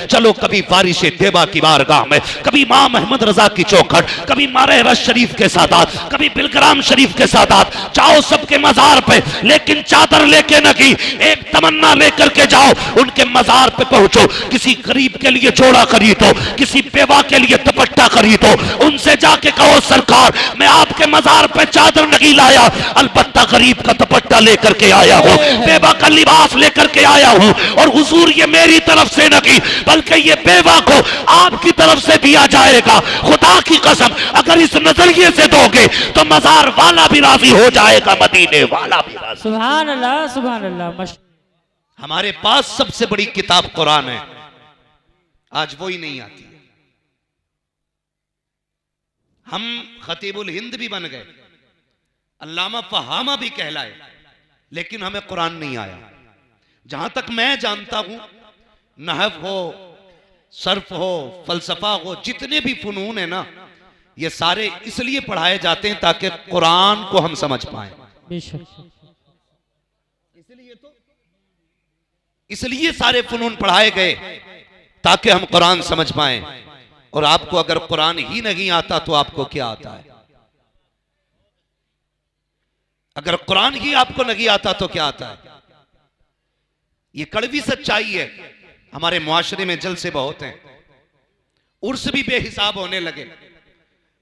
चलो कभी बारिश देवा की बारगाह में, कभी माँ महमद रजा की चौखट, कभी मारे शरीफ के सादात, कभी बिलग्राम शरीफ के सादात, जाओ सबके मजार पे, लेकिन चादर लेके नहीं, एक तमन्ना लेकर के जाओ, उनके मजार पे पहुंचो, किसी गरीब के लिए जोड़ा खरीदो, किसी बेवा के लिए दुपट्टा खरीदो, उनसे जाके कहो सरकार मैं आपके मजार पे चादर नहीं लाया, अलबत्ता गरीब का दुपट्टा लेकर के आया हूं, बेवा का लिबास लेकर के आया हूं, और हुजूर ये मेरी तरफ से नहीं बल्कि ये बेवा को आपकी तरफ से दिया जाएगा। खुदा की कसम अगर इस नजरिए से दोगे तो मजार वाला भी राजी हो जाएगा, मदीने वाला भी राजी। सुभान अल्लाह सुभान अल्लाह। हमारे पास सबसे बड़ी किताब कुरान है, आज वो ही नहीं आती। हम खतीबुल हिंद भी बन गए, अल्लामा फहामा भी कहलाए, लेकिन हमें कुरान नहीं आया। जहां तक मैं जानता हूं नहव हो, सर्फ हो, फलसफा हो, जितने भी फनून है ना, ये सारे इसलिए पढ़ाए जाते हैं ताकि कुरान को हम समझ पाए। इसलिए सारे फनून पढ़ाए गए ताकि हम कुरान समझ पाए। और आपको अगर कुरान ही नहीं आता तो आपको क्या आता है? अगर कुरान ही आपको नहीं आता तो क्या आता है? ये कड़वी सच्चाई है। हमारे मुआशरे में जलसे बहुत हैं, उर्स भी बेहिसाब होने लगे।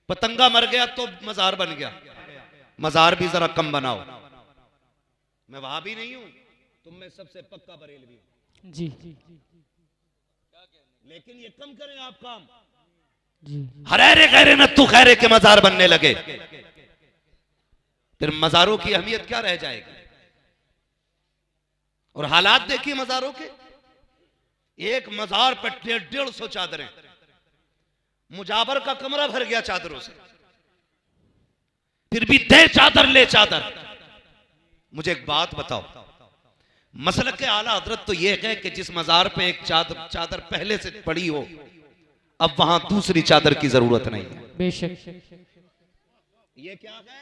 पतंगा मर गया तो मजार बन गया, मजार भी जरा कम बनाओ। मैं वहां भी नहीं हूं, तुम में सबसे पक्का बरेलवी हूं जी, लेकिन ये कम करें आप काम। हरेरे गैरे नत्तू खैरे के मजार बनने लगे, फिर मजारों की अहमियत क्या रह जाएगी? और हालात देखिए मजारों के, एक मजार पर 150 चादरें, मुजाबर का कमरा भर गया चादरों से, फिर भी दे चादर ले चादर। मुझे एक बात बताओ, मसलक के आला हजरत तो यह है कि जिस मजार पे एक चादर पहले से पड़ी हो, अब वहां दूसरी चादर की जरूरत नहीं है। बेशक ये क्या है?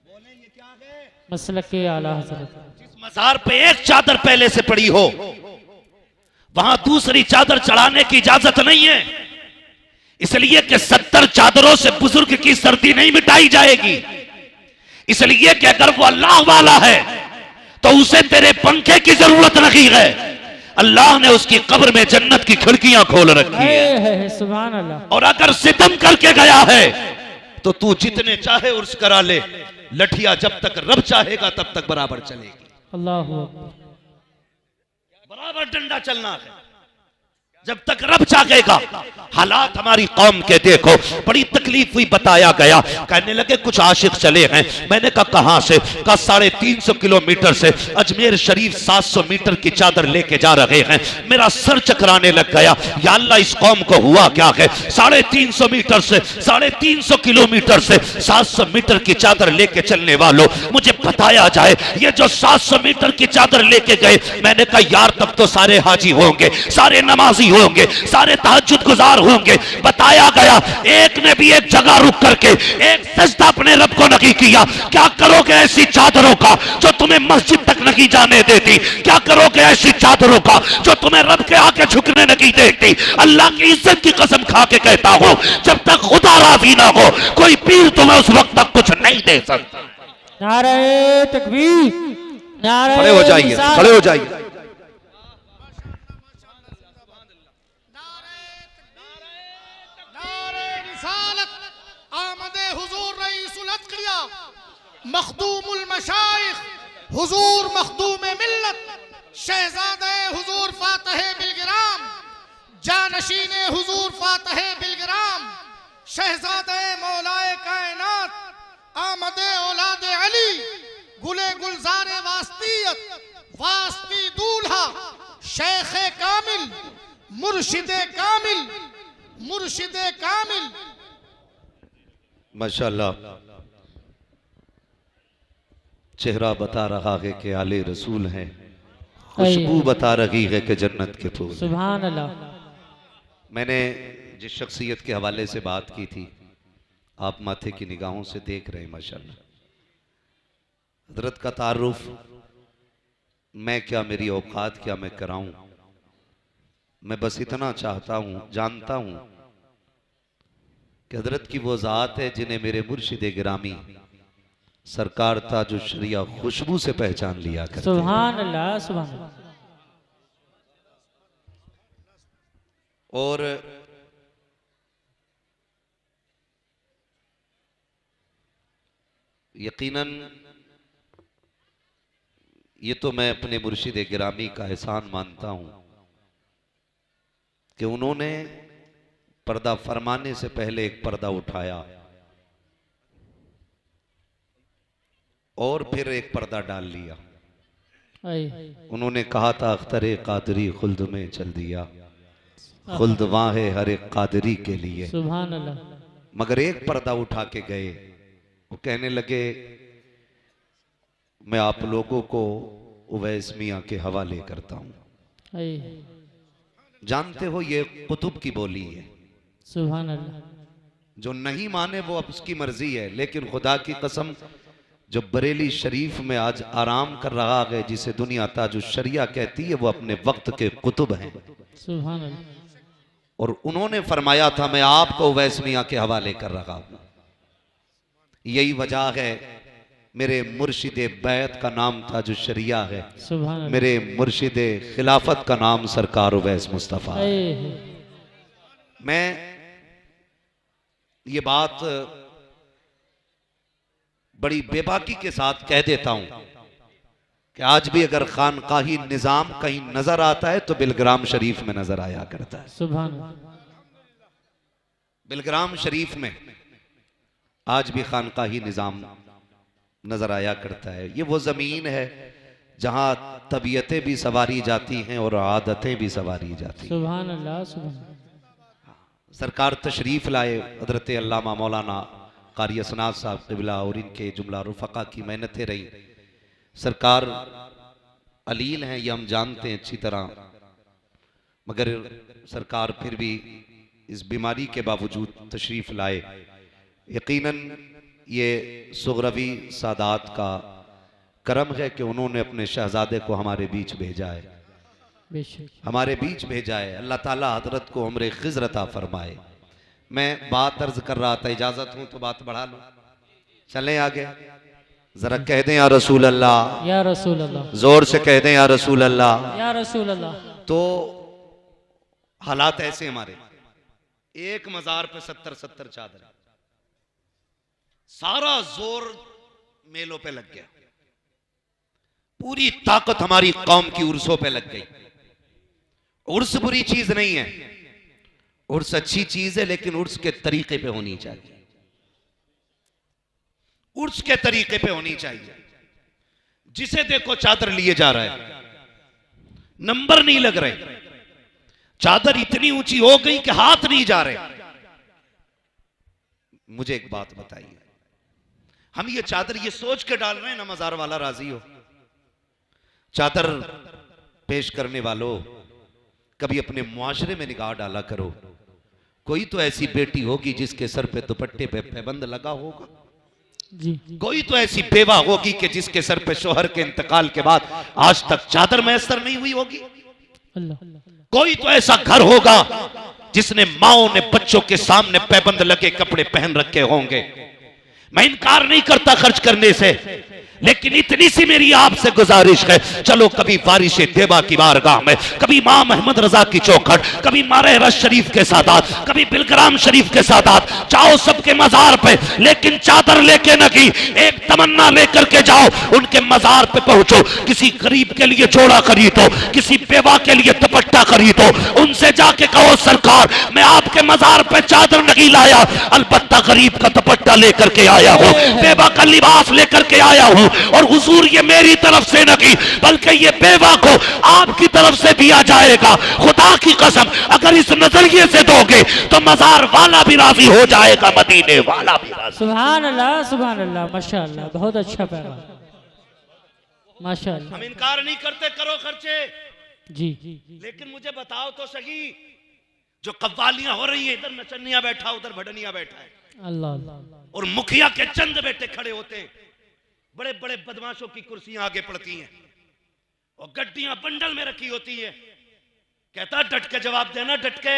बोले ये क्या है? मसलक के आला हजरत। जिस मजार पे एक चादर पहले से पड़ी हो, वहां दूसरी चादर चढ़ाने की इजाजत नहीं है, इसलिए कि 70 चादरों से बुजुर्ग की सर्दी नहीं मिटाई जाएगी। इसलिए कि अगर वो अल्लाह वाला है तो उसे तेरे पंखे की जरूरत नहीं है, अल्लाह ने उसकी कब्र में जन्नत की खिड़कियां खोल रखी है। सुभान अल्लाह। और अगर सितम करके गया है तो तू जितने चाहे उर्स करा ले, लठिया जब तक रब चाहेगा तब तक बराबर चलेगी। अल्लाह बराबर डंडा चलना है जब तक रब चाहेगा। हालात हमारी कौम के देखो, बड़ी तकलीफ हुई, बताया गया, कहने लगे कुछ आशिक चले हैं। मैंने कहा कहां से? कहा 350 किलोमीटर से, अजमेर शरीफ 700 मीटर की चादर लेके जा रहे हैं। मेरा सर चकराने लग गया, या अल्लाह इस कौम को हुआ क्या है? 350 मीटर से, 350 किलोमीटर से 700 मीटर की चादर लेके चलने वालों, मुझे बताया जाए ये जो 700 मीटर की चादर लेके गए, मैंने कहा यार तब तो सारे हाजी होंगे, सारे नमाजी होंगे, सारे तहज्जुद गुजार होंगे। बताया गया एक ने भी एक जगह रुक करके एक सजदा अपने रब को नहीं किया। क्या करोगे ऐसी चादरों का जो तुम्हें मस्जिद तक नहीं जाने देती? क्या करोगे ऐसी चादरों का जो तुम्हें रब के आके झुकने नहीं देती? अल्लाह की इज्जत की कसम खा के कहता हूं, जब तक खुदा राजी ना हो कोई पीर तुम्हें उस वक्त तक कुछ नहीं दे सकता। नारे तकबीर, नारे खड़े हो जाइए, खड़े हो जाइए। मखदूमुल मशाइख हुजूर मखदूम मिल्लत शहजादे हुजूर फातह बिलग्राम जानशीने हुजूर फातह बिलग्राम शहजादे मौलाए कायनात आमदे औलादे अली गुले गुलजारे वास्तियत वास्ती दूल्हा शेखे कामिल मुर्शिदे कामिल मुर्शिदे कामिल। माशाअल्लाह, चेहरा बता रहा है कि आले रसूल हैं, खुशबू बता रही है कि जन्नत के फूल। सुभान अल्लाह। मैंने जिस शख्सियत के हवाले से बात की थी, आप माथे की निगाहों से देख रहे हैं माशाल्लाह। हजरत का तारुफ मैं क्या, मेरी औकात क्या, मैं कराऊं। मैं बस इतना चाहता हूं, जानता हूं कि हजरत की वो जात है जिन्हें मेरे मुर्शिद गिरामी सरकार ताजुल शरिया खुशबू से पहचान लिया करते हैं। सुभान अल्लाह सुभान अल्लाह। और यकीनन ये तो मैं अपने मुर्शिद गिरामी का एहसान मानता हूं कि उन्होंने पर्दा फरमाने से पहले एक पर्दा उठाया और फिर एक पर्दा डाल लिया। उन्होंने कहा था अख्तरे कादरी खुल्द में चल दिया, खुल्द वहां है हर एक कादरी के लिए। सुभान अल्लाह। मगर एक पर्दा उठा के गए, वो कहने लगे मैं आप लोगों को उवैस मियां के हवाले करता हूं। जानते हो ये कुतुब की बोली है। सुभान अल्लाह। जो नहीं माने वो अब उसकी मर्जी है, लेकिन खुदा की कसम जो बरेली शरीफ में आज आराम कर रहा है, जिसे दुनिया ताजुल शरिया कहती है, वो अपने वक्त के कुतुब हैं। सुभान अल्लाह। और उन्होंने फरमाया था मैं आपको उवैस मियां के हवाले कर रहा हूं। यही वजह है मेरे मुर्शिद बैत का नाम ताजुल शरिया है, सुभान अल्लाह। मेरे मुर्शिद खिलाफत का नाम सरकार उवैस मुस्तफा है। मैं ये बात बड़ी बेबाकी के साथ कह देता हूं कि आज भी अगर खानकाही निजाम कहीं नजर आता है तो बिलग्राम शरीफ में नजर आया करता है। सुभान अल्लाह। बिलग्राम शरीफ में आज भी खानकाही निजाम नजर आया करता है। ये वो जमीन है जहां तबीयतें भी सवारी जाती हैं और आदतें भी सवारी जाती हैं। सुभान अल्लाह सुभान अल्लाह। सरकार तशरीफ लाए, हजरत अल्लामा मौलाना कारी असनाद साहब क़िबला और इनके जुमला रुफ़क़ा की मेहनतें रही। सरकार अलील हैं, ये हम जानते हैं अच्छी तरह, मगर सरकार फिर भी इस बीमारी के बावजूद तशरीफ लाए। यकीनन ये सुगरवी सादात का करम है कि उन्होंने अपने शहजादे को हमारे बीच भेजा है, हमारे बीच भेजा है। अल्लाह ताला हजरत को उम्र खिज़्र अता फरमाए। मैं बात अर्ज कर रहा था, इजाजत हो तो बात बढ़ा लो, चलें आगे। जरा कह दें या रसूल अल्लाह, या रसूल अल्लाह। जोर से कह दें या रसूल अल्लाह, या रसूल अल्लाह। तो हालात ऐसे हमारे, एक मजार पे 70 चादर, सारा जोर मेलों पे लग गया, पूरी ताकत हमारी कौम की उर्सों पे लग गई। उर्स बुरी चीज नहीं है, उर्स अच्छी चीज है, लेकिन उर्स के तरीके पे होनी चाहिए, उर्स के तरीके पे होनी चाहिए। जिसे देखो चादर लिए जा रहा है, नंबर नहीं लग रहे, चादर इतनी ऊंची हो गई कि हाथ नहीं जा रहे। मुझे एक बात बताइए, हम ये चादर ये सोच के डाल रहे हैं ना मजार वाला राजी हो। चादर पेश करने वालों, कभी अपने मुआशरे में निगाह डाला करो। कोई तो ऐसी बेटी होगी जिसके सर पे दुपट्टे पे पैबंद लगा होगा, जी। कोई तो ऐसी बेवा होगी कि जिसके सर पे शोहर के इंतकाल के बाद आज तक चादर मैसर नहीं हुई होगी। अल्लाह। कोई तो ऐसा घर होगा जिसने माओ ने बच्चों के सामने पैबंद लगे कपड़े पहन रखे होंगे। मैं इनकार नहीं करता खर्च करने से, लेकिन इतनी सी मेरी आपसे गुजारिश है, चलो कभी बारिश देवा की बारगाह में, कभी मां मोहम्मद रजा की चौखट, कभी मारे शरीफ के सादात, कभी बिलग्राम शरीफ के सादात, जाओ सबके मजार पे, लेकिन चादर लेके नहीं, एक तमन्ना लेकर के जाओ, उनके मजार पे पहुंचो, किसी गरीब के लिए जोड़ा खरीदो, किसी बेवा के लिए दुपट्टा खरीदो, उनसे जाके कहो सरकार मैं आपके मजार पे चादर नहीं लाया, अलबत्ता गरीब का दुपट्टा लेकर के आया हूं, बेवा का लिबास लेकर के आया हूं, और हुजूर ये मेरी तरफ से नहीं बल्कि ये बेवा को आपकी तरफ से दिया जाएगा। खुदा की कसम अगर इस नजरिए से दोगे तो मजार वाला भी राजी हो जाएगा, मदीने वाला भी राजी। सुभान अल्लाह सुभान अल्लाह, माशाअल्लाह, बहुत अच्छा पैगाम, माशाअल्लाह। हम इनकार नहीं करते, करो खर्चे, जी। लेकिन मुझे बताओ तो सही, जो कव्वालियां हो रही है, इधर नचनिया बैठा उधर भडनिया बैठा है, अल्लाह। और मुखिया के चंद बेटे खड़े होते हैं, बड़े बड़े बदमाशों की कुर्सियां आगे पड़ती हैं, और गड्डियां बंडल में रखी होती है, कहता डट के जवाब देना, डट के,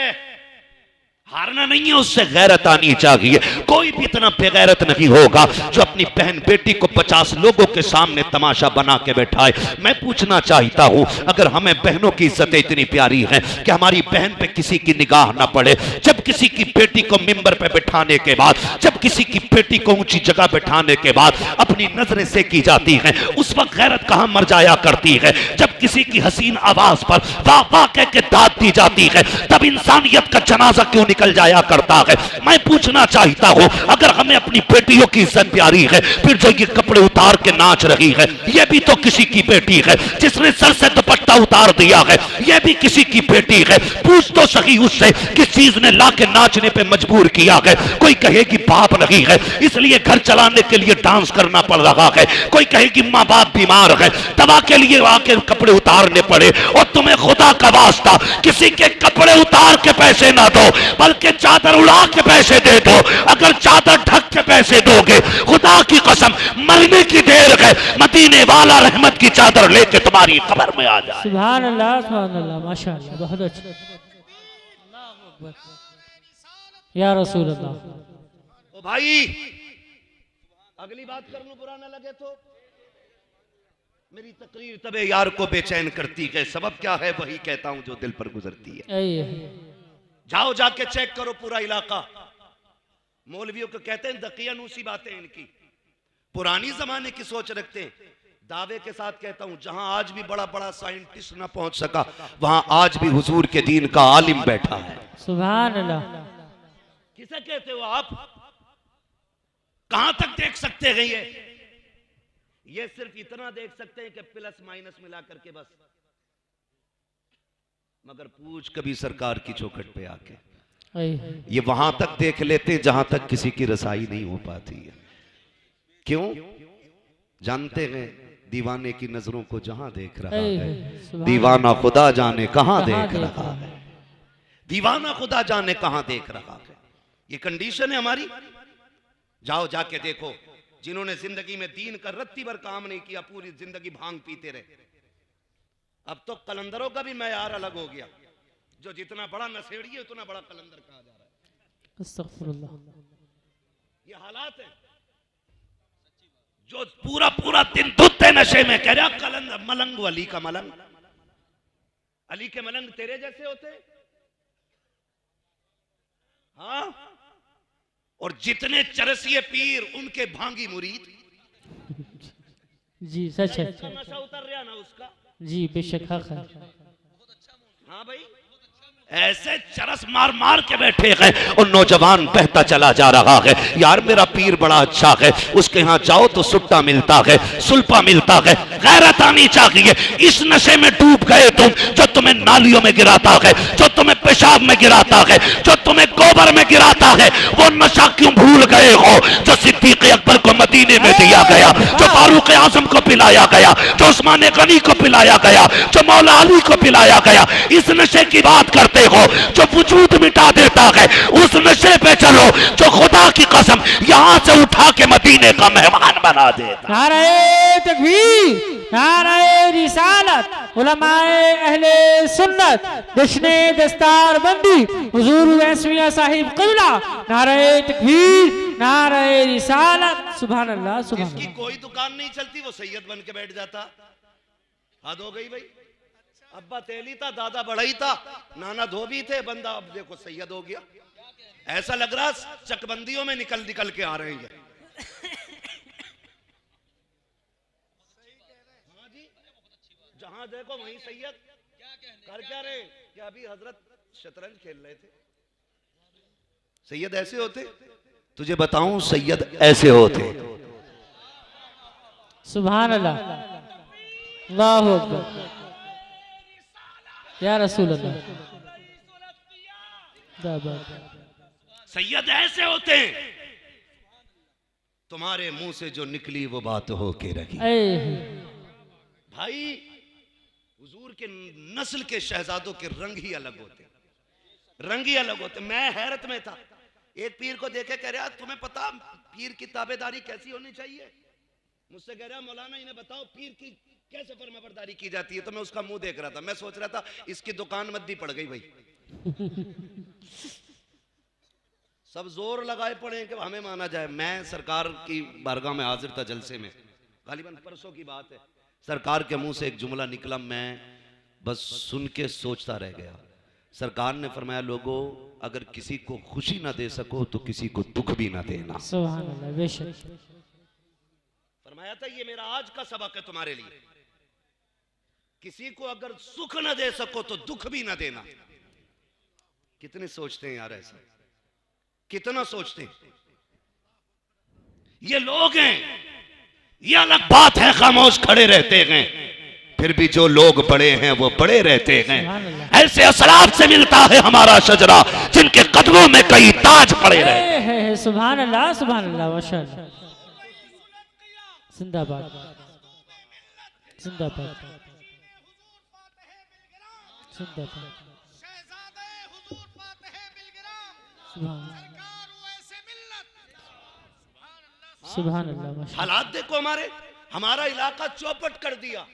हारना नहीं है, उससे गैरत आनी चाहिए। कोई भी इतना बेगैरत नहीं होगा जो अपनी बहन बेटी को 50 लोगों के सामने तमाशा बना के बैठाए। मैं पूछना चाहता हूं, अगर हमें बहनों की इज्जतें इतनी प्यारी हैं कि हमारी बहन पे किसी की निगाह ना पड़े, जब किसी की बेटी को मिंबर पे बैठाने के बाद, जब किसी की बेटी को ऊंची जगह बैठाने के बाद अपनी नजरें से की जाती हैं, उस वक्त गैरत कहां मर जाया करती है। जब किसी की हसीन आवाज पर वाह वाह कह के दाद दी जाती है, तब इंसानियत का जनाजा क्यों निकल जाया करता है। मैं पूछना चाहता हूं, अगर हमें अपनी बेटियों की इज्जत प्यारी है, फिर जो ये कपड़े उतार के नाच रही है, ये भी तो किसी की बेटी है। जिसने सर से दुपट्टा उतार दिया है, ये भी किसी की बेटी है। पूछ तो सही उससे किस चीज ने ला के नाचने पे मजबूर किया है। कोई कहेगी बाप नहीं है इसलिए घर चलाने के लिए डांस करना पड़ रहा है, कोई कहेगी माँ बाप बीमार है दवा के लिए आके कपड़े उतारने पड़े। और तुम्हें खुदा का वास्ता किसी के कपड़े उतार के पैसे ना दो, बल्कि चादर उड़ा के पैसे दे दो। अगर चादर ढक के पैसे दोगे, खुदा की कसम मरने की देर है, मदीने वाला रहमत की चादर लेके तुम्हारी कब्र में आ जाए। सुभान अल्लाह, माशाअल्लाह, बहुत अच्छा। या रसूल अल्लाह। ओ भाई, अगली बात कर लूं, बुरा ना लगे तो। मेरी तकरीर तबे यार को बेचैन करती है, सबब क्या है वही कहता हूं जो दिल पर गुजरती है। जाओ जाके चेक करो पूरा इलाका। मौलवियों को कहते हैं दकियानूसी बातें इनकी, पुरानी जमाने की सोच रखते हैं। दावे के साथ कहता हूं, जहां आज भी बड़ा बड़ा साइंटिस्ट ना पहुंच सका, वहां आज भी हुजूर के दीन का आलिम बैठा है। सुभान अल्लाह। किसे कहते हो आप? कहां तक देख सकते हैं? ये सिर्फ इतना देख सकते हैं कि प्लस माइनस मिला करके बस, मगर पूछ कभी सरकार की चौखट पे आके, ये वहां तक देख लेते हैं जहां तक किसी की रसाई नहीं हो पाती है। क्यों? जानते हैं दीवाने की नजरों को जहां देख रहा है, दीवाना खुदा जाने कहां देख रहा है। दीवाना खुदा जाने कहां देख रहा है। ये कंडीशन है हमारी। जाओ जाके देखो, जिन्होंने जिंदगी में दीन का रत्ती भर काम नहीं किया, पूरी जिंदगी भांग पीते रहे। अब तो कलंदरों का भी मैयार अलग हो गया, जो जितना बड़ा नशेड़ी है उतना बड़ा कलंदर कहा जा रहा है। अस्तगफिरुल्लाह। ये हालात है। जो पूरा पूरा दिन धुते नशे में, कह रहा कलंदर मलंग, अली का मलंग, अली के मलंग तेरे जैसे होते। हाँ, और जितने चरसिए पीर उनके भांगी मुरीद। जी सच है। नशा उतर रहा ना उसका। जी बेशक हक है। हाँ भाई, ऐसे चरस मार मार के बैठे हैं और नौजवान बहता चला जा रहा है। यार मेरा पीर बड़ा अच्छा है, उसके यहाँ जाओ तो सुट्टा मिलता है, सुल्पा मिलता है। गैरत आनी चाहिए। इस नशे में डूब गए तुम, जो तुम्हें नालियों में गिराता है, जो तुम्हें पेशाब में गिराता है, जो तुम्हें गोबर में गिराता है। वो नशा क्यों भूल गए हो जो सिद्दीक अकबर को मदीने में दिया गया, जो फारूक आजम को पिलाया गया, जो उस्मान गनी को पिलाया गया, जो मौला अली को पिलाया गया। इस नशे की बात करते हो जो वजूद मिटा देता है, उस नशे पे चलो जो खुदा की कसम यहां से उठा के मदीने का मेहमान बना देता। नारे तकबीर, नारे रिसालत, उलमाए अहले सुन्नत, जश्ने दस्तार बंदी हुजूर वैसमिया साहिब क़िबला। नारे तकबीर, नारे रिसालत। सुभान अल्लाह, सुभान अल्लाह। इसकी कोई दुकान नहीं चलती, वो सैयद बन के बैठ जाता। हद हो गई भाई। अब्बा तेली था, दादा बड़ाई था, नाना धोबी थे, बंदा अब देखो सैयद हो गया। ऐसा लग रहा चकबंदियों में निकल निकल के आ रहे हैं। हाँ जी, जहां देखो वहीं सैयद। कर क्या रहे? क्या अभी हजरत शतरंज खेल रहे थे। सैयद ऐसे होते? तुझे बताऊं, सैयद ऐसे होते। सुभान अल्लाह, अल्लाहु अकबर, या रसूल अल्लाह। सैयद ऐसे होते हैं, तुम्हारे मुंह से जो निकली वो बात हो के रही। भाई, हुजूर के नस्ल के शहजादों के रंग ही अलग होते, रंग ही अलग होते। मैं हैरत में था, एक पीर को देखे कह रहा तुम्हें पता पीर की ताबेदारी कैसी होनी चाहिए? मुझसे कह रहा मौलाना इन्हें बताओ पीर की कैसे फर्माबरदारी की जाती है? तो मैं उसका मुंह देख रहा था, मैं सोच रहा था इसकी दुकान मद्दी पड़ गई भाई। सब जोर लगाए पड़े कि हमें माना जाए। मैं सरकार की बारगाह में हाजिर था जलसे में, गालिबन परसों की बात है। सरकार के मुंह से एक जुमला निकला, मैं बस सुन के सोचता रह गया। सरकार ने फरमाया, लोगों अगर किसी को खुशी ना दे सको तो किसी को दुख भी ना देना। सुभान अल्लाह, बेशक फरमाया था ये मेरा आज का सबक है तुम्हारे लिए, किसी को अगर सुख ना दे सको तो दुख भी ना देना। कितने सोचते हैं यार ऐसा, कितना सोचते हैं। ये लोग हैं, ये अलग बात है खामोश खड़े रहते हैं, फिर भी जो लोग बड़े हैं वो बड़े रहते हैं। ऐसे असलाफ से मिलता है हमारा शजरा जिनके कदमों में कई ताज पड़े रहे। सुभान अल्लाह, सुभान अल्लाह, माशाअल्लाह, जिंदाबाद जिंदाबाद जिंदाबाद। सुभान अल्लाह, माशाअल्लाह। हालात देखो हमारे, हमारा इलाका चौपट कर दिया।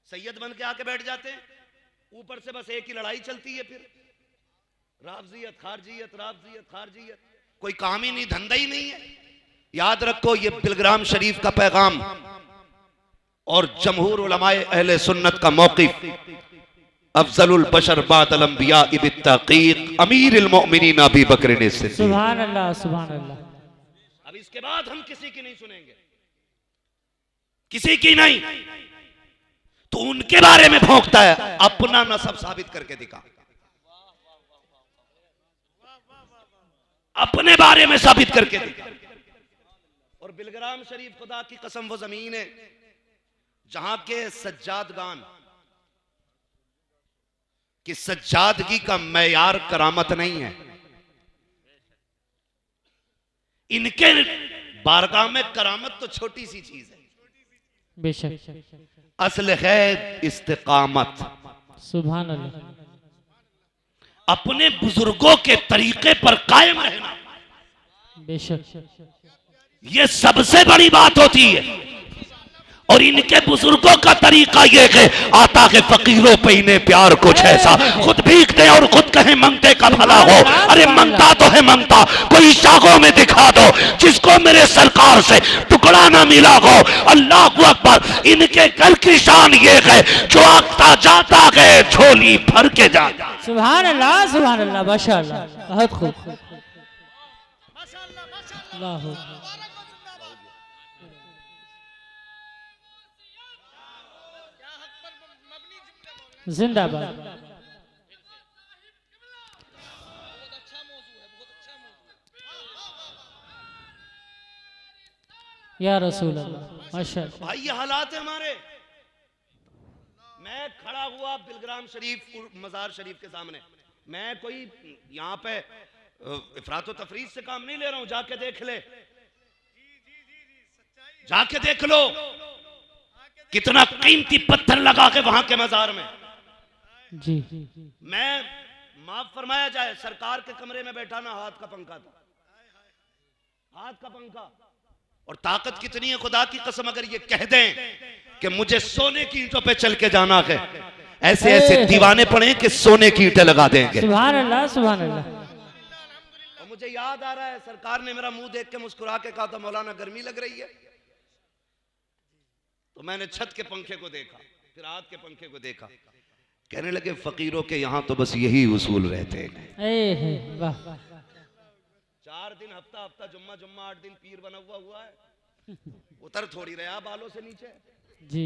सैयद बन के आके बैठ जाते हैं, ऊपर से बस एक ही लड़ाई चलती है, फिर राफजियत खारजियत, राफजियत खारजियत, कोई काम ही नहीं, धंधा ही नहीं है। याद रखो ये बिलग्राम शरीफ का पैगाम और जमहूर उलमाए अहले सुन्नत का मौक़िफ़, अफजलुल बशर बादल अंबिया बित्तहक़ीक़ अमीरुल मोमिनीन अबू बकर सिद्दीक़। सुभान अल्लाह, सुभान अल्लाह। अब इसके बाद हम किसी की नहीं सुनेंगे, किसी की नहीं। तो उनके बारे में भौंकता है, अपना नसब साबित करके दिखा, अपने बारे में साबित करके दिखा। और बिलग्राम शरीफ खुदा की कसम वो जमीन है जहां के सज्जादगान कि सज्जादगी का मैयार करामत नहीं है। इनके बारगाह में करामत तो छोटी सी चीज है, बेशक असल है इस्तिकामत। सुभान अल्लाह। अपने बुजुर्गों के तरीके पर कायम रहना, बेशक ये सबसे बड़ी बात होती है। और इनके बुजुर्गों का तरीका ये है, आता के फकीरों पे इन्हें प्यार कुछ ऐसा, खुद भीखते और खुद कहें मंगते का भला हो। अरे मंगता तो है मंगता, कोई शागों में दिखा दो जिसको मेरे सरकार से टुकड़ा ना मिला हो। अल्लाह अकबर। इनके घर की शान ये है, जो आता जाता है झोली भर के जाता। सुभान अल्लाह, सुभान अल्लाह, माशाअल्लाह, बहुत खूब, अल्लाह जिंदाबाद। या रसूल अल्लाह, माशाअल्लाह। भाई ये हालात है हमारे। मैं खड़ा हुआ बिलग्राम शरीफ मजार शरीफ के सामने, मैं कोई यहाँ पे इफरात व तफरीद से काम नहीं ले रहा हूं। जाके देख ले, जाके देख लो कितना कीमती पत्थर लगा के वहां के मजार में। जी मैं माफ फरमाया जाए, सरकार के कमरे में बैठा ना, हाथ का पंखा था, हाथ का पंखा। और ताकत कितनी है खुदा की कसम, अगर ये कह दें कि मुझे सोने की ईंटों पे चल के जाना है, ऐसे ऐसे दीवाने पड़े कि सोने की ईंटें लगा देंगे। सुभान अल्लाह, सुभान अल्लाह। और मुझे याद आ रहा है, सरकार ने मेरा मुंह देख के मुस्कुरा के कहा था, मौलाना गर्मी लग रही है। तो मैंने छत के पंखे को देखा, फिर हाथ के पंखे को देखा, कहने लगे फकीरों के यहाँ तो बस यही उसूल रहते हैं। वाह, 4 दिन हफ्ता हफ्ता, जुम्मा जुम्मा, 8 दिन पीर बना हुआ है, उतर थोड़ी रहा बालों से नीचे। जी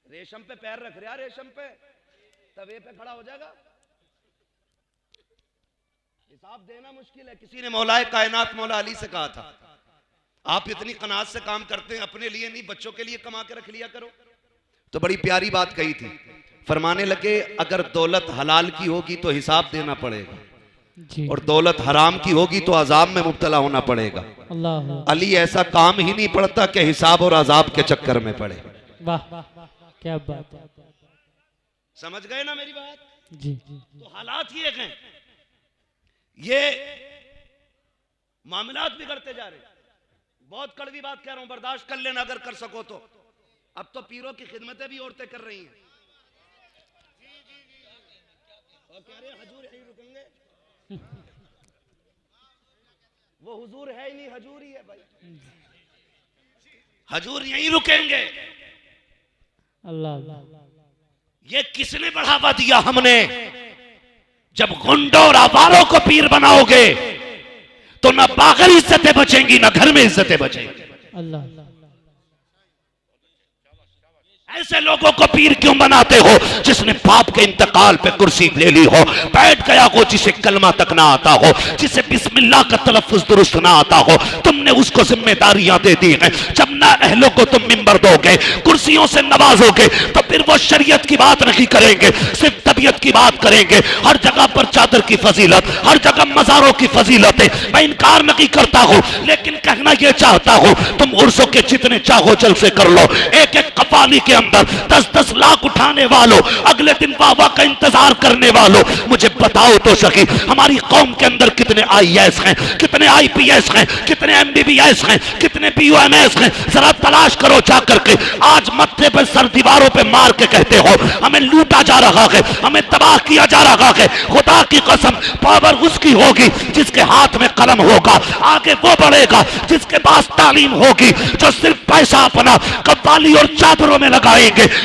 रेशम पे पैर रख रहा, रेशम पे तवे पे खड़ा हो जाएगा। हिसाब देना मुश्किल है। किसी ने मौलाए कायनात मौला अली से कहा था, आप इतनी कनात से काम करते हैं, अपने लिए नहीं बच्चों के लिए कमा के रख लिया करो। तो बड़ी प्यारी बात कही थी, फरमाने लगे अगर दौलत हलाल की होगी तो हिसाब देना पड़ेगा, और दौलत हराम की होगी तो अजाब में मुब्तला होना पड़ेगा। अल्लाह। अली ऐसा काम ही नहीं पड़ता कि हिसाब और अजाब के चक्कर में पड़े। वाह, क्या बात है। समझ गए ना मेरी बात? जी। तो हालात ये हैं, ये मामलात बिगड़ते जा रहे हैं। बहुत कड़वी बात कह रहा हूं, बर्दाश्त कर लेना अगर कर सको तो। अब तो पीरों की खिदमतें भी औरतें कर रही हैं। और कह रहे हैं हजूर यहीं रुकेंगे। वो हुजूर है ही नहीं, हजूर ही है भाई। हजूर यहीं रुकेंगे। अल्लाह अल्लाह। ये किसने बढ़ावा दिया? हमने। जब गुंडों और आवारों को पीर बनाओगे तो ना बागर इज्जतें बचेंगी ना घर में इज्जतें बचेंगी। अल्लाह। ऐसे लोगों को पीर क्यों बनाते हो? जिसने बाप के इंतकाल पे कुर्सी ले ली हो, बैठ गया हो, जिसे कलमा तक ना आता हो, जिसे बिस्मिल्लाह का तलफ्फुज दुरुस्त ना आता हो, तुमने उसको जिम्मेदारियां दे दी हैं। जब ना अहलों को तुम मिंबर दोगे, कुर्सियों से नवाजोगे, तो फिर वो शरीयत की बात नहीं करेंगे, सिर्फ तबीयत की बात करेंगे। हर जगह पर चादर की फजीलत, हर जगह मज़ारों की फजीलत है। मैं इनकार नहीं करता हूं, लेकिन कहना यह चाहता हूं, तुम उर्सों के जितने चाहो जलसे कर लो, एक एक कवाली के अंदर 10-10 लाख उठाने वालों, अगले दिन वाह का इंतजार करने वालों, मुझे बताओ तो सही, हमारी कौम के अंदर कितने IAS हैं, कितने IPS हैं, कितने MBBS हैं, कितने PUMS हैं? जरा तलाश करो जाकर के। आज मत्थे पर सर दीवारों पे मार के कहते हो हमें लूटा जा रहा है, हमें तबाह किया जा रहा है। खुदा की कसम, पावर उसकी होगी जिसके हाथ में कलम होगा, आगे वो बढ़ेगा जिसके पास तालीम होगी। जो सिर्फ पैसा अपना कव्वाली और चादरों में लगाएंगे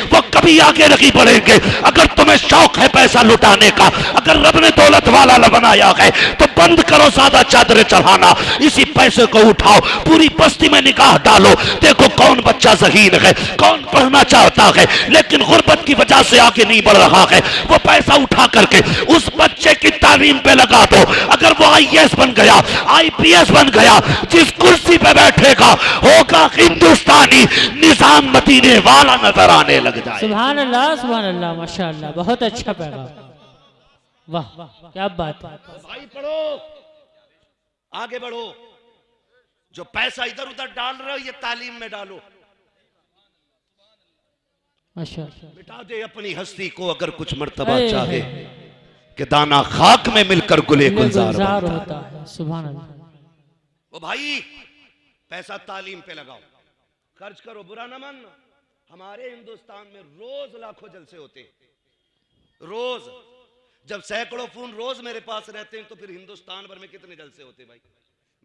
वो कभी आगे नहीं बढ़ेंगे। अगर तुम्हें शौक है पैसा लुटाने का, अगर रब ने दौलत वाला बनाया है, तो बंद करो ज्यादा चादरें चढ़ाना, इसी पैसे को उठाओ, पूरी बस्ती में निगाह डालो, देखो कौन बच्चा ज़हीन है, कौन पढ़ना चाहता है लेकिन गुर्बत की वजह से आगे नहीं बढ़ रहा है। वो पैसा उठा करके उस बच्चे की तालीम पे लगा दो। अगर वो IAS बन गया, IPS बन गया, जिस कुर्सी पे बैठेगा होगा हिंदुस्तानी निजाम मदीने वाला नजर आने लग जाए। सुभान अल्लाह, माशाअल्लाह, बहुत अच्छा पैगाम। वाह क्या बात है। भाई पढ़ो, आगे बढ़ो। जो पैसा इधर उधर डाल रहे हो ये तालीम में डालो। माशाअल्लाह। मिटा दे अपनी हस्ती को अगर कुछ मर्तबा चाहे कि दाना खाक में मिलकर गुले गुलजार होता है। सुभान अल्लाह। वो भाई पैसा तालीम पे लगाओ, खर्च करो, बुरा ना मानना। हमारे हिंदुस्तान में रोज लाखों जलसे होते हैं, रोज। जब सैकड़ों फोन रोज मेरे पास रहते हैं तो फिर हिंदुस्तान भर में कितने जलसे होते भाई?